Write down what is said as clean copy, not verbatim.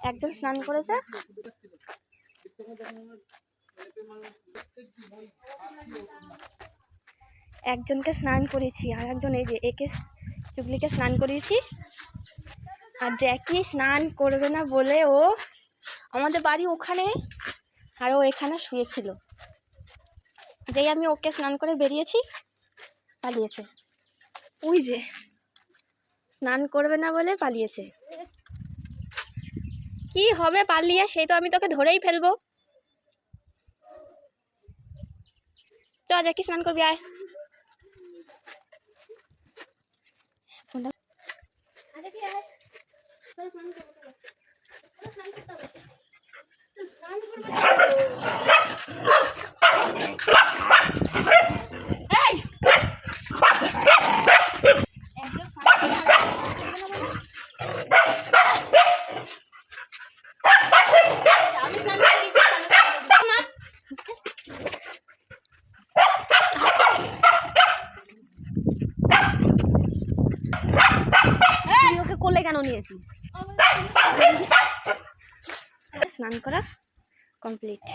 একজন স্নান করেছে, একজনকে স্নান করেছি, আর একজন এই যে একে চুগলিকে স্নান করিয়েছি। আর জ্যাকি স্নান করবে না বলে ও আমাদের বাড়ি ওখানে, আর ও এখানে শুয়েছিল। যেই আমি ওকে স্নান করে বেরিয়েছি পালিয়েছে। ওই যে স্নান করবে না বলে পালিয়েছে। কি হবে পালিয়ে, সেই তো আমি তোকে ধরেই ফেলবো। চ জ্যাকি স্নান করবি, আয়। ওকে কোলে কেন নিয়েছিস? স্নান করা কমপ্লিট।